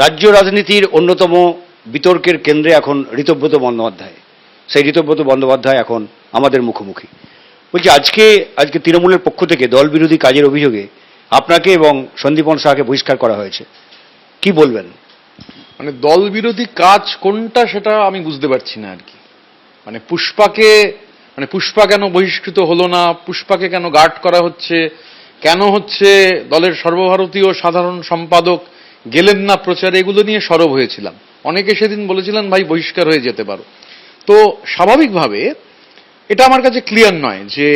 রাজ্য রাজনীতির অন্যতম বিতর্কের কেন্দ্রে এখন ঋতব্রত বন্দ্যোপাধ্যায়। সেই ঋতব্রত বন্দ্যোপাধ্যায় এখন আমাদের মুখোমুখি। বলছি আজকে তৃণমূলের পক্ষ থেকে দল বিরোধী কাজের অভিযোগে আপনাকে এবং সন্দীপন শাহকে বহিষ্কার করা হয়েছে, কি বলবেন? মানে দল বিরোধী কাজ কোনটা সেটা আমি বুঝতে পারছি না আর কি। মানে পুষ্পা কেন বহিষ্কৃত হলো না, পুষ্পাকে কেন গার্ড করা হচ্ছে, কেন হচ্ছে দলের সর্বভারতীয় সাধারণ সম্পাদক গেলেন না প্রচারে, এগুলো নিয়ে সরব হয়েছিলাম। অনেকে সেদিন বলেছিলেন ভাই বহিষ্কার হয়ে যেতে পারো। তো স্বাভাবিকভাবে এটা আমার কাছে ক্লিয়ার নয় যে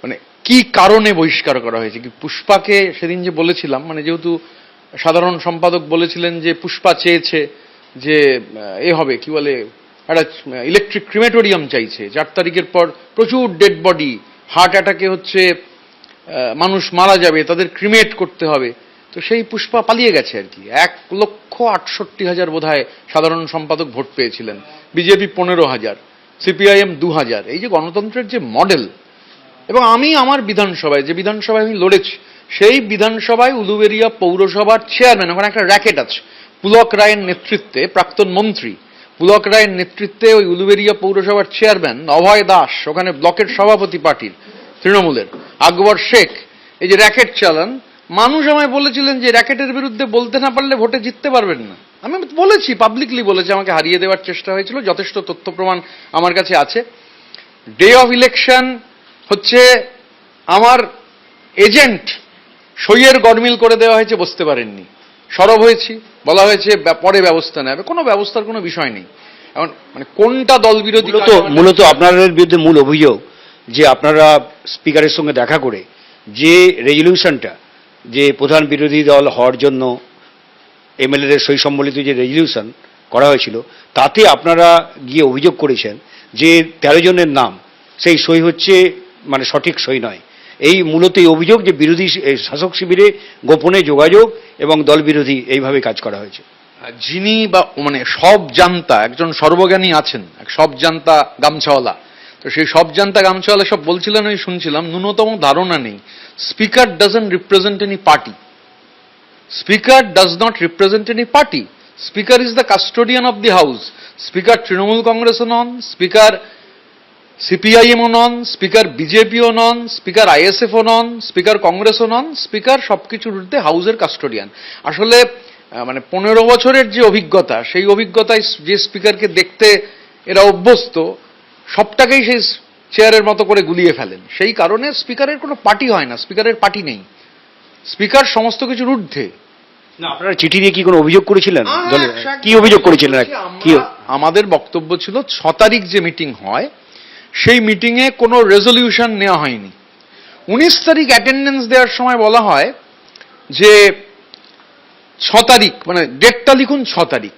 মানে কি কারণে বহিষ্কার করা হয়েছে। কি পুষ্পাকে সেদিন যে বলেছিলাম, মানে যেহেতু সাধারণ সম্পাদক বলেছিলেন যে পুষ্পা চেয়েছে যে হবে কি বলে একটা ইলেকট্রিক ক্রিমেটোরিয়াম চাইছে, 4 তারিখের পর প্রচুর ডেড বডি, হার্ট অ্যাটাকে হচ্ছে মানুষ মারা যাবে, তাদের ক্রিমেট করতে হবে। তো সেই পুষ্পা পালিয়ে গেছে আর কি। 1,68,000 বোধহয় সাধারণ সম্পাদক ভোট পেয়েছিলেন, বিজেপি 15,000, সিপিআইএম 2,000। এই যে গণতন্ত্রের যে মডেল, এবং আমি আমার বিধানসভায় যে বিধানসভায় আমি লড়েছি সেই বিধানসভায় উলুবেড়িয়া পৌরসভার চেয়ারম্যান, ওখানে একটা র্যাকেট আছে, পুলক রায়ের নেতৃত্বে, প্রাক্তন মন্ত্রী পুলক রায়ের নেতৃত্বে ওই উলুবেড়িয়া পৌরসভার চেয়ারম্যান অভয় দাস, ওখানে ব্লকের সভাপতি পার্টির তৃণমূলের আকবর শেখ, এই যে র্যাকেট চালান, মানুষ আমায় বলেছিলেন যে র্যাকেটের বিরুদ্ধে বলতে না পারলে ভোটে জিততে পারবেন না। আমি বলেছি, পাবলিকলি বলেছি, আমাকে হারিয়ে দেওয়ার চেষ্টা হয়েছিল, যথেষ্ট তথ্য প্রমাণ আমার কাছে আছে। ডে অফ ইলেকশন হচ্ছে আমার এজেন্ট সইয়ের গডমিল করে দেওয়া হয়েছে, বসতে পারেননি, সরব হয়েছি, বলা হয়েছে পরে ব্যবস্থা নেবে। কোনো ব্যবস্থার কোনো বিষয় নেই। এখন মানে কোনটা দল বিরোধী? মূলত আপনাদের বিরুদ্ধে মূল অভিযোগ যে আপনারা স্পিকারের সঙ্গে দেখা করে যে রেজলিউশনটা, যে প্রধান বিরোধী দল হওয়ার জন্য এমএলএদের সই সম্বলিত যে রেজলিউশন করা হয়েছিল, তাতে আপনারা গিয়ে অভিযোগ করেছেন যে 13 জনের নাম, সেই সই হচ্ছে মানে সঠিক সই নয়। এই মূলত এই অভিযোগ যে বিরোধী শাসক শিবিরে গোপনে যোগাযোগ এবং দল বিরোধী এইভাবে কাজ করা হয়েছে। যিনি বা মানে সব জানতা একজন সর্বজ্ঞানী আছেন, এক সব জানতা গামছাওয়ালা, তো সেই সব জানতা গামছাওয়ালা সব বলছিলেন, আমি শুনছিলাম, ন্যূনতম ধারণা নেই। Speaker doesn't represent any party, speaker does not represent any party, speaker is the custodian of the house. Speaker Trinamool কংগ্রেসও নন, স্পিকার সিপিআইএমও নন, স্পিকার বিজেপিও নন, স্পিকার আইএসএফও নন, স্পিকার কংগ্রেসও নন, স্পিকার সবকিছুর ঊর্ধ্বে হাউসের কাস্টোডিয়ান। আসলে মানে 15 বছরের যে অভিজ্ঞতা, সেই অভিজ্ঞতায় যে স্পিকারকে দেখতে এরা অভ্যস্ত, সবটাকেই সেই চেয়ারের মতো করে গুলিয়ে ফেলেন। সেই কারণে স্পিকারের কোনো পার্টি হয় না, স্পিকারের পার্টি নেই, স্পিকার সমস্ত কিছুর ঊর্ধ্বে। না, আপনারা চিঠি দিয়ে কি কোনো অভিযোগ করেছিলেন? কি অভিযোগ করেছিলেন? কি আমাদের বক্তব্য ছিল 6 তারিখ যে মিটিং হয় সেই মিটিংয়ে কোনো রেজলিউশন নেওয়া হয়নি। 19 তারিখ অ্যাটেন্ডেন্স দেওয়ার সময় বলা হয় যে 6 তারিখ, মানে ডেটটা লিখুন 6 তারিখ,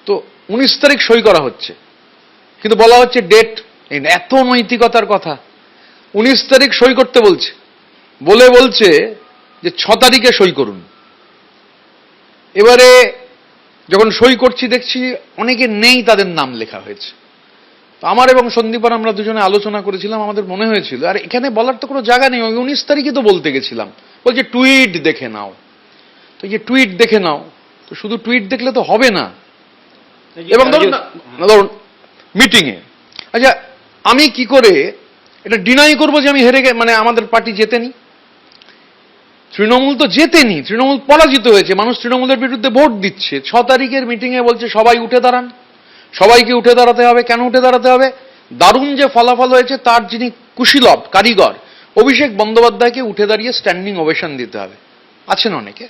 তো 19 তারিখ সই করা হচ্ছে, কিন্তু বলা হচ্ছে ডেট। এত নৈতিকতার কথা! 19 তারিখ সই করতে বলছে, বলছে যে 6 তারিখে সই করুন। এবারে যখন সই করছি দেখছি অনেকে নেই, তাদের নাম লেখা হয়েছে। আমার এবং সন্দীপন, আমরা দুজনে আলোচনা করেছিলাম, আমাদের মনে হয়েছিল আর এখানে বলার তো কোনো জায়গা নেই, 19 তারিখে তো বলতে গেছিলাম। বলছে টুইট দেখে নাও। তো যে টুইট দেখে নাও, তো শুধু টুইট দেখলে তো হবে না। এবং ধরুন মিটিংয়ে, আচ্ছা আমি কি করে এটা ডিনাই করবো যে আমি হেরে মানে আমাদের পার্টি জেতেনি? তৃণমূল তো জেতেনি, তৃণমূল পরাজিত হয়েছে, মানুষ তৃণমূলের বিরুদ্ধে ভোট দিচ্ছে। 6 তারিখের মিটিংয়ে বলছে সবাই উঠে দাঁড়ান, সবাইকে উঠে দাঁড়াতে হবে। কেন উঠে দাঁড়াতে হবে? দারুণ যে ফলাফল হয়েছে তার যিনি কুশীলব, কারিগর, অভিষেক বন্দ্যোপাধ্যায়কে উঠে দাঁড়িয়ে স্ট্যান্ডিং ওভেশন দিতে হবে। আছেন অনেকে,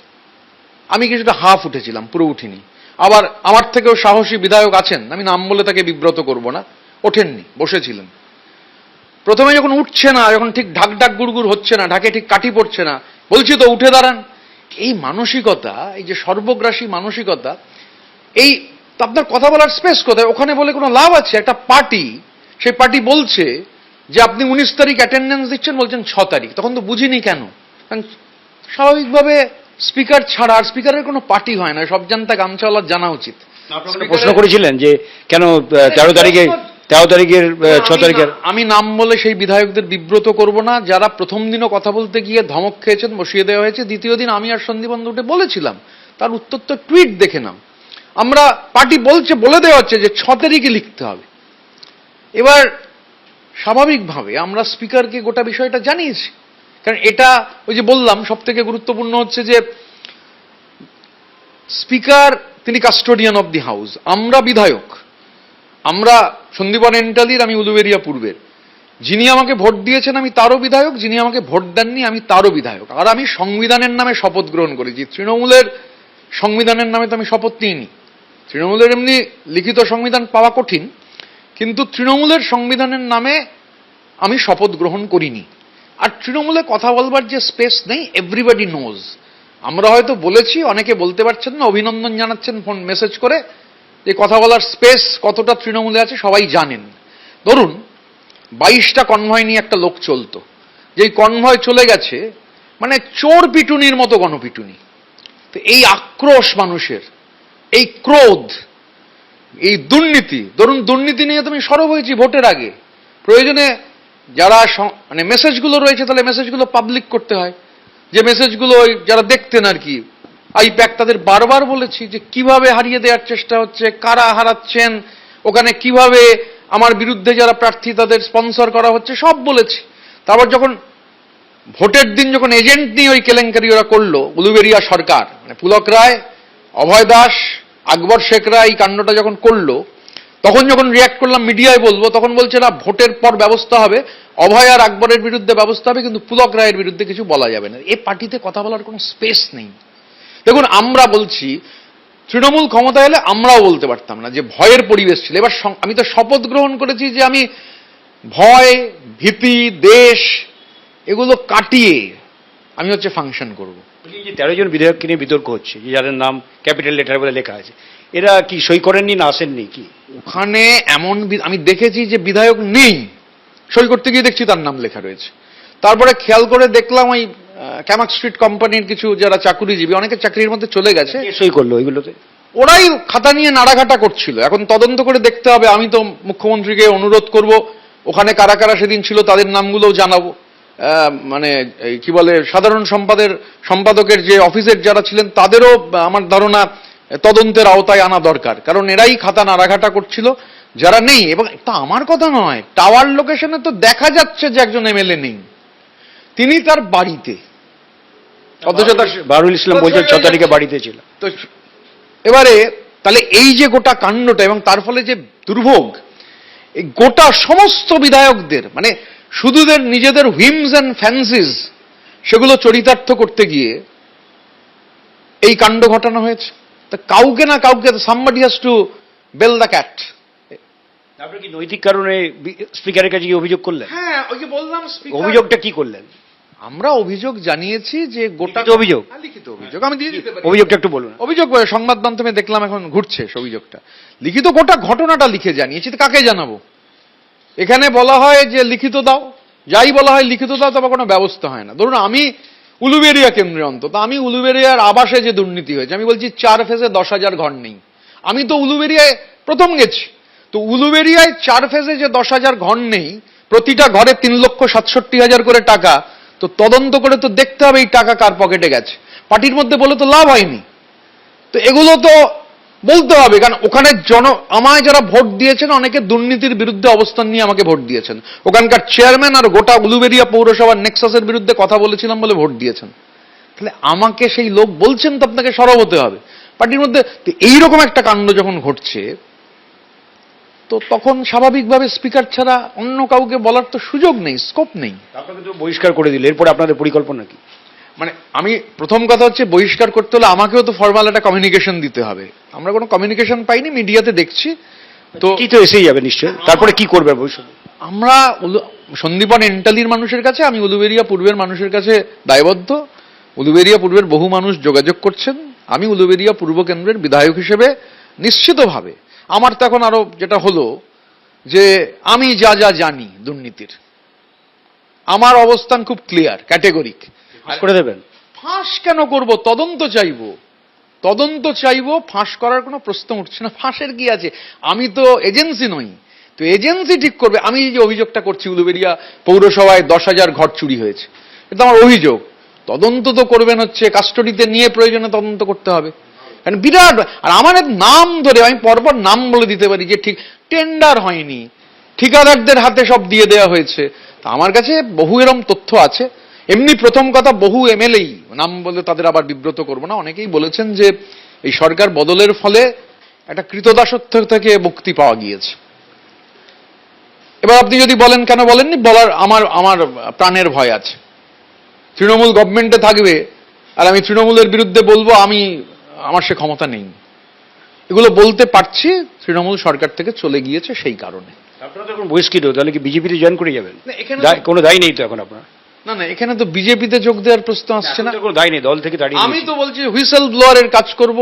আমি কিছুটা হাফ উঠেছিলাম, পুরো উঠিনি। আবার আমার থেকেও সাহসী বিধায়ক আছেন, আমি নাম বলে তাকে বিব্রত করব না, ওঠেননি, বসেছিলেন। প্রথমে যখন উঠছে না, যখন ঠিক ঢাক ঢাক গুড়গুড় হচ্ছে না, ঢাকে ঠিক কাঠি পড়ছে না, বলছি তো উঠে দাঁড়ান। এই মানসিকতা, এই যে সর্বগ্রাসী মানসিকতা, এই আপনার কথা বলার স্পেস কোথায়? ওখানে বলে কোনো লাভ আছে? একটা পার্টি, সেই পার্টি বলছে যে আপনি 19 তারিখ অ্যাটেন্ডেন্স দিচ্ছেন, বলছেন 6 তারিখ, তখন তো বুঝিনি কেন। স্বাভাবিকভাবে স্পিকার ছাড়া, আর স্পিকারের কোনো পার্টি হয় না, সব জানতা গামছাওয়ালার জানা উচিত। প্রশ্ন করেছিলেন যে কেন 13 তারিখের 6 তারিখের আমি নাম বলে সেই বিধায়কদের বিব্রত করব না, যারা প্রথম দিনও কথা বলতে গিয়ে ধমক খেয়েছেন, বসিয়ে দেওয়া হয়েছে। দ্বিতীয় দিন আমি আর সন্দীপন উঠে বলেছিলাম, তার উত্তর তো টুইট দেখে নাও। আমরা পার্টি বলে দেওয়া হচ্ছে যে 6 তারিখে লিখতে হবে। এবার স্বাভাবিকভাবে আমরা স্পিকারকে গোটা বিষয়টা জানিয়েছি, কারণ এটা ওই যে বললাম সব থেকে গুরুত্বপূর্ণ হচ্ছে যে স্পিকার তিনি কাস্টোডিয়ান অব দি হাউস, আমরা বিধায়ক, আমরা সন্দীপন এন্টালির, আমি উলুবেড়িয়া পূর্বের। যিনি আমাকে ভোট দিয়েছেন আমি তারও বিধায়ক, যিনি আমাকে ভোট দেননি আমি তারও বিধায়ক। আর আমি সংবিধানের নামে শপথ গ্রহণ করেছি। তৃণমূলের সংবিধানের নামে তো আমি শপথ নিইনি। তৃণমূলের এমনি লিখিত সংবিধান পাওয়া কঠিন, কিন্তু তৃণমূলের সংবিধানের নামে আমি শপথ গ্রহণ করিনি। আর তৃণমূলে কথা বলবার যে স্পেস নেই, এভরিবডি নোজ। আমরা হয়তো বলেছি, অনেকে বলতে পারছেন না, অভিনন্দন জানাচ্ছেন ফোন মেসেজ করে, যে কথা বলার স্পেস কতটা তৃণমূলে আছে সবাই জানেন। ধরুন 22টা কনভয় নিয়ে একটা লোক চলতো, যেই কনভয় চলে গেছে মানে চোর পিটুনির মতো গণপিটুনি। তো এই আক্রোশ মানুষের, এই ক্রোধ, এই দুর্নীতি, ধরুন দুর্নীতি নিয়ে তুমি সরব হয়েছি ভোটের আগে, প্রয়োজনে যারা মানে মেসেজগুলো রয়েছে তাহলে মেসেজগুলো পাবলিক করতে হয়, যে মেসেজগুলো যারা দেখতেন আর কি। আইপ্যাক তাদের বারবার বলেছি যে কিভাবে হারিয়ে দেওয়ার চেষ্টা হচ্ছে, কারা হারাচ্ছেন, ওখানে কিভাবে আমার বিরুদ্ধে যারা প্রার্থী তাদের স্পন্সর করা হচ্ছে, সব বলেছি। তারপর যখন ভোটের দিন যখন এজেন্ট নিয়ে ওই কেলেঙ্কারি ওরা করলো, উলুবেড়িয়া সরকার মানে পুলক রায়, অভয় দাস, আকবর শেখরা এই কাণ্ডটা যখন করলো, তখন যখন রিয়াক্ট করলাম মিডিয়ায় বলবো, তখন বলছে না ভোটের পর ব্যবস্থা হবে, অভয় আর আকবরের বিরুদ্ধে ব্যবস্থা হবে, কিন্তু পুলক রায়ের বিরুদ্ধে কিছু বলা যাবে না। এই পার্টিতে কথা বলার কোনো স্পেস নেই। দেখুন আমরা বলছি, তৃণমূল ক্ষমতা এলে আমরাও বলতে পারতাম না, যে ভয়ের পরিবেশ ছিল। এবার আমি তো শপথ গ্রহণ করেছি যে আমি ভয়, ভীতি, দেশ এগুলো কাটিয়ে আমি হচ্ছে ফাংশন করব। 13 জন বিধায়ককে নিয়ে বিতর্ক হচ্ছে, যে যাদের নাম ক্যাপিটাল লেটার বলে লেখা আছে, এরা কি সই করেননি না আসেননি কি? ওখানে এমন আমি দেখেছি যে বিধায়ক নেই, সই করতে গিয়ে দেখছি তার নাম লেখা রয়েছে। তারপরে খেয়াল করে দেখলাম ওই ক্যামাক স্ট্রিট কোম্পানির কিছু যারা চাকুরিজীবী, অনেকে চাকরির মধ্যে চলে গেছে, সই করলো ওইগুলোতে, ওরাই খাতা নিয়ে নাড়াঘাটা করছিল। এখন তদন্ত করে দেখতে হবে। আমি তো মুখ্যমন্ত্রীকে অনুরোধ করব, ওখানে কারা কারা সেদিন ছিল তাদের নামগুলোও জানাবো। মানে কি বলে, সাধারণ সম্পাদকের যে অফিসের যারা ছিলেন তাদেরও আমার ধারণা তদন্তের আওতায় আনা দরকার, কারণ এরাই খাতা নাড়াঘাটা করছিল যারা নেই। এবং তা আমার কথা নয়, টাওয়ার লোকেশনে তো দেখা যাচ্ছে যে একজন এমএলএ নেই, তিনি তার বাড়িতে, অথচ তার বারুল ইসলাম বলছেন 6 তারিখে বাড়িতে ছিল। তো এবারে তাহলে এই যে গোটা কাণ্ডটা এবং তার ফলে যে দুর্ভোগ, এই গোটা সমস্ত বিধায়কদের মানে শুধুদের নিজেদের হুইমস অ্যান্ড ফ্যান্সিজ সেগুলো চরিতার্থ করতে গিয়ে এই কাণ্ড ঘটানো হয়েছে। তা কাউকে না কাউকে, somebody has to bell the cat. আপনি কি নৈতিক কারণে স্পিকারের কাছে গিয়ে অভিযোগ করলেন? হ্যাঁ, ওই যে বললাম, অভিযোগটা কি করলেন? আমরা অভিযোগ জানিয়েছি যে গোটা অভিযোগ, লিখিত অভিযোগ আমি দিয়ে দিতে পারি। অভিযোগটা একটু বলুন। অভিযোগ সংবাদ মাধ্যমে দেখলাম এখন ঘুরছে অভিযোগটা, লিখিত গোটা ঘটনাটা লিখে জানিয়েছি। তো কাকে জানাবো? এখানে বলা হয় যে লিখিত দাও, যাই বলা হয় লিখিত দাও, তবে কোনো ব্যবস্থা হয় না। ধরুন আমি উলুবেড়িয়া কেন্দ্রে, অন্তত আমি উলুবেড়িয়ার আবাসে যে দুর্নীতি হয়েছে, আমি বলছি 4 ফেজে 10,000 ঘর নেই। আমি তো উলুবেড়িয়ায় প্রথম গেছি, তো উলুবেড়িয়ায় 4 ফেজে যে 10,000 ঘর নেই, প্রতিটা ঘরে 3,67,000 করে টাকা, তো তদন্ত করে তো দেখতে হবে এই টাকা কার পকেটে গেছে। পার্টির মধ্যে বলে তো লাভ হয়নি। তো এগুলো তো বলতে হবে, কারণ ওখানে আমায় যারা ভোট দিয়েছেন অনেকে দুর্নীতির বিরুদ্ধে অবস্থান নিয়ে আমাকে ভোট দিয়েছেন। ওখানকার চেয়ারম্যান আর গোটা উলুবেড়িয়া পৌরসভার নেক্সাসের বিরুদ্ধে কথা বলেছিলাম বলে ভোট দিয়েছেন। তাহলে আমাকে সেই লোক বলছেন তো আপনাকে সরব হতে হবে পার্টির মধ্যে। এইরকম একটা কাণ্ড যখন ঘটছে, তো তখন স্বাভাবিকভাবে স্পিকার ছাড়া অন্য কাউকে বলার তো সুযোগ নেই, স্কোপ নেই। আপনাকে তো বহিষ্কার করে দিল, এরপরে আপনাদের পরিকল্পনা কি? মানে আমি প্রথম কথা হচ্ছে, বহিষ্কার করতে হলে আমাকেও তো ফর্মাল একটা কমিউনিকেশন দিতে হবে। আমরা কোনো কমিউনিকেশন পাইনি, মিডিয়াতে দেখছি তো কি তো এসেই যাবে নিশ্চয়ই। তারপরে কি করবে ভবিষ্যতে? আমরা সন্দীপন এন্টালির মানুষের কাছে, আমি উলুবেড়িয়া পূর্বের মানুষের কাছে দায়বদ্ধ। উলুবেড়িয়া পূর্বের বহু মানুষ যোগাযোগ করছেন। আমি উলুবেড়িয়া পূর্ব কেন্দ্রের বিধায়ক হিসেবে নিশ্চিতভাবে, আমার তো এখন আরো যেটা হলো যে আমি যা যা জানি দুর্নীতির, আমার অবস্থান খুব ক্লিয়ার, ক্যাটেগরিক। করে দেবেন? ফাঁস কেন করব? তদন্ত চাইবো। ফাঁস করার কোনো প্রশ্ন উঠছে না। ফাঁসের কি আছে? আমি তো এজেন্সি নই। তো এজেন্সি ঠিক করবে। আমি এই যে অভিযোগটা করছি উলুবেড়িয়া পৌরসভায় 10,000 ঘর চুরি হয়েছে, এটা আমার অভিযোগ। তদন্ত তো করবেন হচ্ছে কাস্টডিতে নিয়ে, প্রয়োজনে তদন্ত করতে হবে। কারণ বিরাট, আর আমার নাম ধরে আমি পরপর নাম বলে দিতে পারি যে ঠিক টেন্ডার হয়নি, ঠিকাদারদের হাতে সব দিয়ে দেওয়া হয়েছে। তা আমার কাছে বহু এরম তথ্য আছে। এমনি প্রথম কথা, বহু এমএলএই, নাম বলে তাদের আবার বিব্রত করবো না, অনেকেই বলেছেন যে এই সরকার বদলের ফলে একটা কৃতদাসত্ব থেকে মুক্তি পাওয়া গিয়েছে। এবার আপনি যদি বলেন কেন বলেননি, বলার আমার প্রাণের ভয় আছে। তৃণমূল গভর্নমেন্টে থাকবে আর আমি তৃণমূলের বিরুদ্ধে বলবো, আমার সে ক্ষমতা নেই। এগুলো বলতে পারছি, তৃণমূল সরকার থেকে চলে গিয়েছে সেই কারণে। আপনারা তো এখন বহিষ্কৃত, তাহলে কি বিজেপিতে জয়েন করে যাবেন? না, এখানে কোনো দায় নেই তো এখন আপনার? না, এখানে তো বিজেপিতে যোগ দেওয়ার প্রশ্ন আসছে না। কোনো দায় নেই, দল থেকে দাঁড়িয়ে আমি তো বলছি হুইসেল ব্লোয়ারের কাজ করব,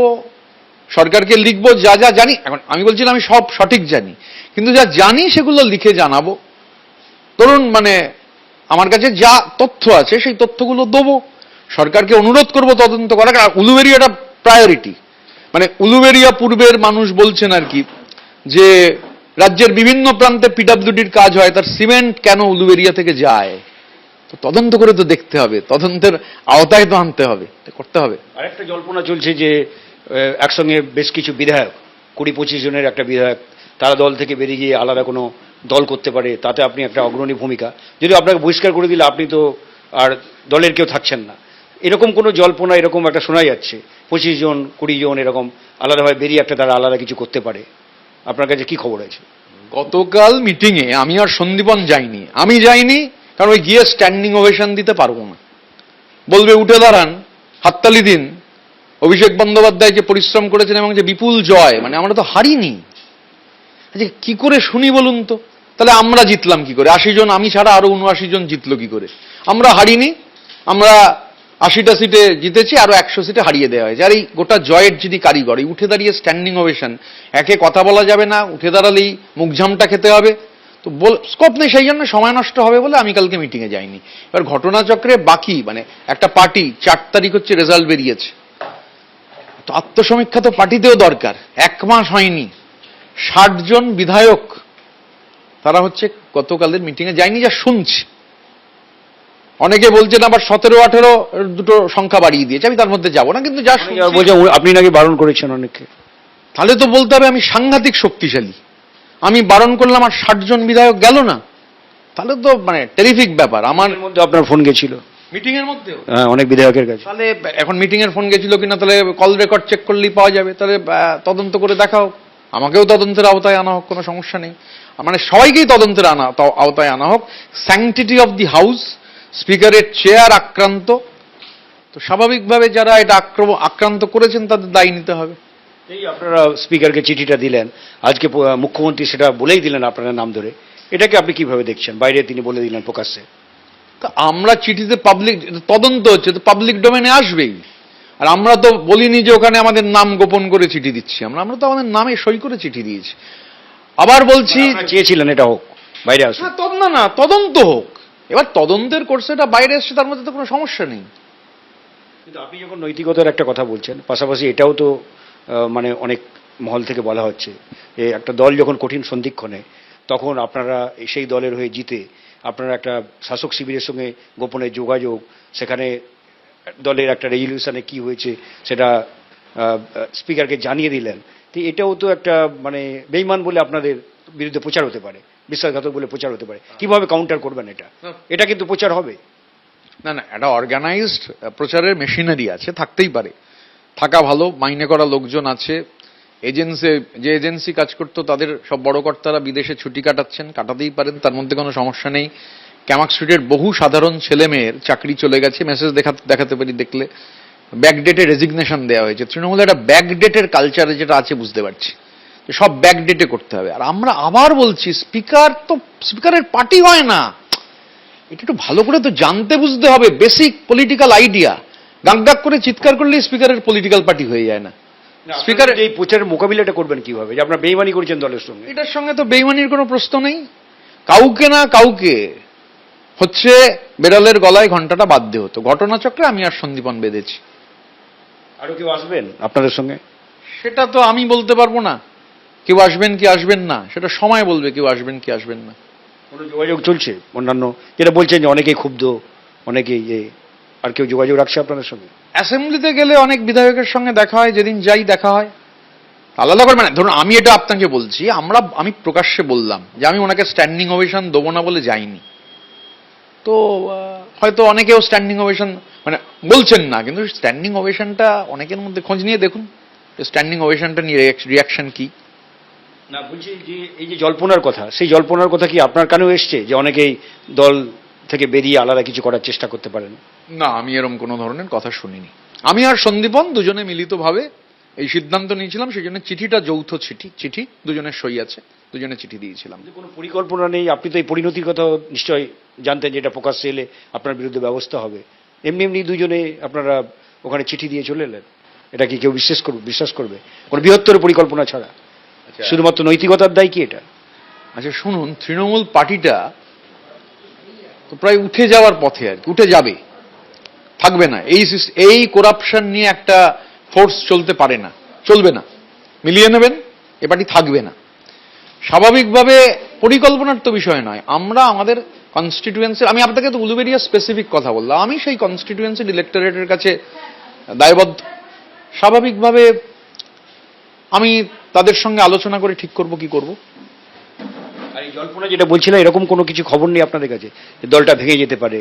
সরকারকে লিখবো যা যা জানি। এখন আমি বলছিলাম আমি সব সঠিক জানি, কিন্তু যা জানি সেগুলো লিখে জানাবো। ধরুন আমার কাছে যা তথ্য আছে সেই তথ্যগুলো দেবো, সরকারকে অনুরোধ করব তদন্ত করার। আর উলুবেড়িয়াটা প্রায়োরিটি, উলুবেড়িয়া পূর্বের মানুষ বলছেন আর কি, যে রাজ্যের বিভিন্ন প্রান্তে পিডব্লিউডির কাজ হয়, তার সিমেন্ট কেন উলুবেড়িয়া থেকে যায়, তো তদন্ত করে তো দেখতে হবে, তদন্তের আওতায় তো আনতে হবে, করতে হবে। আরেকটা জল্পনা চলছে যে একসঙ্গে বেশ কিছু বিধায়ক, 20-25 জনের একটা বিধায়ক, তারা দল থেকে বেরিয়ে গিয়ে আলাদা কোনো দল করতে পারে, তাতে আপনি একটা অগ্রণী ভূমিকা। যদি আপনাকে বহিষ্কার করে দিলে আপনি তো আর দলের কেউ থাকছেন না, এরকম কোনো জল্পনা এরকম একটা শোনা যাচ্ছে, 25 জন 20 জন এরকম আলাদাভাবে বেরিয়ে একটা তারা আলাদা কিছু করতে পারে। আপনার কাছে কি খবর আছে? গতকাল মিটিংয়ে আমি আর সন্দীপন যাইনি। আমি যাইনি কারণ ওই গিয়ে স্ট্যান্ডিং ওভেশন দিতে পারবো না। বলবে উঠে দাঁড়ান, হাততালি দিন, অভিষেক বন্দ্যোপাধ্যায় যে পরিশ্রম করেছেন এবং যে বিপুল জয়, আমরা তো হারিনি। আচ্ছা কি করে শুনি বলুন তো? তাহলে আমরা জিতলাম কি করে? 80 জন, আমি ছাড়া আরো 79 জন জিতলো কি করে? আমরা হারিনি, আমরা 80টা সিটে জিতেছি, আরো 100 সিটে হারিয়ে দেওয়া হয়েছে। আর এই গোটা জয়ের যিনি কারিগর, এই উঠে দাঁড়িয়ে স্ট্যান্ডিং ওভেশন, একে কথা বলা যাবে না, উঠে দাঁড়ালেই মুখঝামটা খেতে হবে, তো স্কোপ নেই, সেই জন্য সময় নষ্ট হবে বলে আমি কালকে মিটিংয়ে যাইনি। এবার ঘটনাচক্রে বাকি একটা পার্টি 4 তারিখ হচ্ছে রেজাল্ট বেরিয়েছে, তো আত্মসমীক্ষা তো পার্টিতেও দরকার। 1 মাস হয়নি, 60 জন বিধায়ক তারা হচ্ছে গতকালের মিটিংয়ে যায়নি, যা শুনছি। অনেকে বলছেন আবার 17-18 দুটো সংখ্যা বাড়িয়ে দিয়েছে, আমি তার মধ্যে যাব না, কিন্তু যা বলছে আপনি নাকি বারণ করেছেন অনেককে। তাহলে তো বলতে হবে আমি সাংঘাতিক শক্তিশালী, আমি বারণ করলাম আর 60 জন বিধায়ক গেল না, তাহলে তো টেরিফিক ব্যাপার। আমার মধ্যে আপনার ফোন গেছিল মিটিং এর মধ্যে, হ্যাঁ, অনেক বিধায়কের কাছে। তাহলে এখন মিটিং এর ফোন গেছিল কিনা তাহলে কল রেকর্ড চেক করলেই পাওয়া যাবে। তাহলে তদন্ত করে দেখা হোক, আমাকেও তদন্তের আওতায় আনা হোক, কোনো সমস্যা নেই। সবাইকেই তদন্তের আওতায় আনা হোক। স্যাংটিটি অফ দি হাউস, স্পিকারের চেয়ার আক্রান্ত, তো স্বাভাবিকভাবে যারা এটা আক্রান্ত করেছেন তাদের দায়ী নিতে হবে। এই আপনারা স্পিকারকে চিঠিটা দিলেন, আজকে মুখ্যমন্ত্রী সেটা বলেই দিলেন আপনার নাম ধরে, এটাকে আপনি কিভাবে দেখছেন? বাইরে তিনি বলে দিলেন প্রকাশ্যে। তা আমরা চিঠিতে পাবলিক তদন্ত হচ্ছে, তো পাবলিক ডোমেনে আসবেই। আর আমরা তো বলিনি যে ওখানে আমাদের নাম গোপন করে চিঠি দিচ্ছি, আমরা তো আমাদের নামে সই করে চিঠি দিয়েছি। আবার বলছি, চেয়েছিলেন এটা হোক, বাইরে আসুন। না, তদন্ত হোক। এবার তদন্তের কোর্সে এটা বাইরে এসছে, তার মধ্যে তো কোনো সমস্যা নেই। কিন্তু আপনি যখন নৈতিকতার একটা কথা বলছেন, পাশাপাশি এটাও তো অনেক মহল থেকে বলা হচ্ছে যে একটা দল যখন কঠিন সন্ধিক্ষণে, তখন আপনারা সেই দলের হয়ে জিতে আপনারা একটা শাসক শিবিরের সঙ্গে গোপনে যোগাযোগ, সেখানে দলের একটা রেজলিউশনে কি হয়েছে সেটা স্পিকারকে জানিয়ে দিলেন। তো এটাও তো একটা বেইমান বলে আপনাদের বিরুদ্ধে প্রচার হতে পারে, বিশ্বাসঘাতক বলে প্রচার হতে পারে। কিভাবে কাউন্টার করবেন এটা? এটা কিন্তু প্রচার হবে না, একটা অর্গানাইজড প্রচারের মেশিনারি আছে, থাকতেই পারে, থাকা ভালো, মাইনে করা লোকজন আছে। যে এজেন্সি কাজ করতো তাদের সব বড় কর্তারা বিদেশে ছুটি কাটাতেই পারেন, তার মধ্যে কোনো সমস্যা নেই। ক্যামাক স্ট্রিটের বহু সাধারণ ছেলে মেয়ের চাকরি চলে গেছে, মেসেজ দেখাতে পারি, দেখলে ব্যাকডেটে রেজিগনেশন দেওয়া হয়েছে। তৃণমূলের একটা ব্যাকডেটের কালচারে যেটা আছে বুঝতে পারছি, যে সব ব্যাকডেটে করতে হবে। আর আমরা আবার বলছি, স্পিকারের পার্টি হয় না, এটা একটু ভালো করে তো জানতে বুঝতে হবে, বেসিক পলিটিক্যাল আইডিয়া। গাক করে চিৎকার করলেই স্পিকারের পলিটিক্যাল পার্টি হয়ে যায় না। স্পিকারের এই প্রচারের মোকাবিলাটা করবেন কিভাবে, যে আপনারা বেইমানি করেছেন দলের সঙ্গে? এটার সঙ্গে তো বেইমানির কোনো প্রশ্ন নেই। কাউকে না কাউকে হচ্ছে বেড়ালের গলায় ঘন্টাটা বাঁধতে হতো। ঘটনাচক্রে আমি আর সন্দীপন বেঁধেছি। আরো কেউ আসবেন আপনাদের সঙ্গে? সেটা তো আমি বলতে পারবো না। কেউ আসবেন কি আসবেন না সেটা সময় বলবে কেউ আসবেন কি আসবেন না। কোনো যোগাযোগ চলছে অন্যান্য, যেটা বলছেন যে অনেকেই ক্ষুব্ধ, অনেকেই আর কেউ যোগাযোগ রাখছে আপনাদের সঙ্গে? অ্যাসেম্বলিতে গেলে অনেক বিধায়কের সঙ্গে দেখা হয়, যেদিন যাই দেখা হয়। আলাদা করে মানে ধরুন আমি এটা আপনাকে বলছি, আমি প্রকাশ্যে বললাম যে আমি ওনাকে স্ট্যান্ডিং ওভেশন দেবো না বলে যাইনি। তো হয়তো অনেকেও স্ট্যান্ডিং ওভেশন মানে বলছেন না, কিন্তু স্ট্যান্ডিং ওভেশনটা অনেকের মধ্যে খোঁজ নিয়ে দেখুন স্ট্যান্ডিং ওভেশনটা নিয়ে রিয়াকশন কি। না, বলছি যে এই যে জল্পনার কথা, সেই জল্পনার কথা কি আপনার কানেও এসছে যে অনেকেই দল থেকে বেরিয়ে আলাদা কিছু করার চেষ্টা করতে পারেন? না, আমি এরকম কোনো ধরনের কথা শুনিনি। আমি আর সন্দীপন দুজনে মিলিতভাবে এই সিদ্ধান্ত নিয়েছিলাম, সেই জন্য চিঠিটা যৌথ চিঠি দুজনের সই আছে, দুজনে চিঠি দিয়েছিলাম। কোনো পরিকল্পনা নেই? আপনি তো এই পরিণতির কথা নিশ্চয়ই জানতেন যে এটা প্রকাশ্যে এলে আপনার বিরুদ্ধে ব্যবস্থা হবে, এমনি এমনি দুজনে আপনারা ওখানে চিঠি দিয়ে চলে এলেন, এটা কি কেউ বিশ্বাস করবে কোনো বৃহত্তর পরিকল্পনা ছাড়া? শুধুমাত্র নৈতিকতার দায় কি এটা? আচ্ছা শুনুন, তৃণমূল পার্টিটা তো প্রায় উঠে যাওয়ার পথে, আর কি উঠে যাবে, থাকবে না। এই করাপশন নিয়ে একটা ফোর্স চলতে পারে না, চলবে না। মিলিয়ে নেবেন, এ পার্টি থাকবে না। স্বাভাবিকভাবে পরিকল্পনার তো বিষয় নয়, আমরা আমাদের কনস্টিটিউয়েন্সি, আমি আপনাকে তো উলুবেরিয়া স্পেসিফিক কথা বললাম, আমি সেই কনস্টিটিউয়েন্সি ইলেক্টোরেটের কাছে দায়বদ্ধ। স্বাভাবিকভাবে আমি তাদের সঙ্গে আলোচনা করে ঠিক করব কি করব। আর এই জল্পনা যেটা বলছিলাম, এরকম কোনো কিছু খবর নেই আপনাদের কাছে যে দলটা ভেঙে যেতে পারে,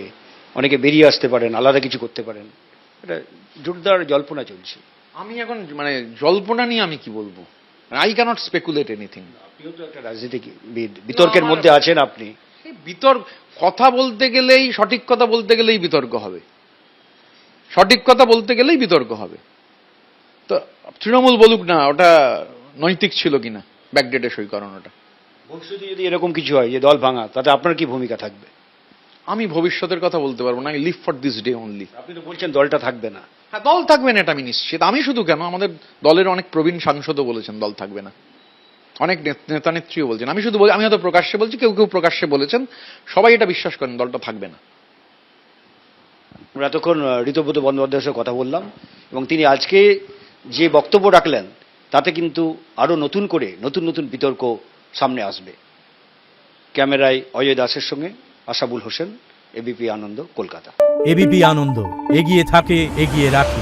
অনেকে বেরিয়ে আসতে পারেন, আলাদা কিছু করতে পারেন? এটা জোরদার জল্পনা চলছে। আমি এখন মানে জল্পনা নিয়ে আমি কি বলবো, আই ক্যানট স্পেকুলেট এনিথিং। আপনিও তো একটা রাজনীতিবিদ, বিতর্কের মধ্যে আছেন আপনি। বিতর্ক কথা বলতে গেলেই, সঠিক কথা বলতে গেলেই বিতর্ক হবে, সঠিক কথা বলতে গেলেই বিতর্ক হবে। তো তৃণমূল বলুক না ওটা নৈতিক ছিল কিনা ব্যাকডেটে সই করানোটা। ভবিষ্যতে যদি এরকম কিছু হয় যে দল ভাঙা, তাতে আপনার কি ভূমিকা থাকবে? আমি ভবিষ্যতের কথা বলতে পারবো না, I live for this day only. আপনি তো বলছেন দলটা থাকবে না। হ্যাঁ, দল থাকবে না এটা আমি নিশ্চিত। আমি শুধু কেন, আমাদের দলের অনেক প্রবীণ সাংসদও বলেছেন দল থাকবে না, অনেক নেতা নেত্রীও বলছেন। আমি শুধু বলি, আমি হয়তো প্রকাশ্যে বলছি, কেউ কেউ প্রকাশ্যে বলেছেন, সবাই এটা বিশ্বাস করেন দলটা থাকবে না। আমরা এতক্ষণ ঋতব্রত বন্দ্যোপাধ্যায়ের সাথে কথা বললাম, এবং তিনি আজকে যে বক্তব্য রাখলেন তাতে কিন্তু আরো নতুন করে নতুন নতুন বিতর্ক সামনে আসবে। ক্যামেরায় অজয় দাসের সঙ্গে আশাবুল হোসেন, এবিপি আনন্দ, কলকাতা। এবিপি আনন্দ, এগিয়ে থাকে, এগিয়ে রাখে।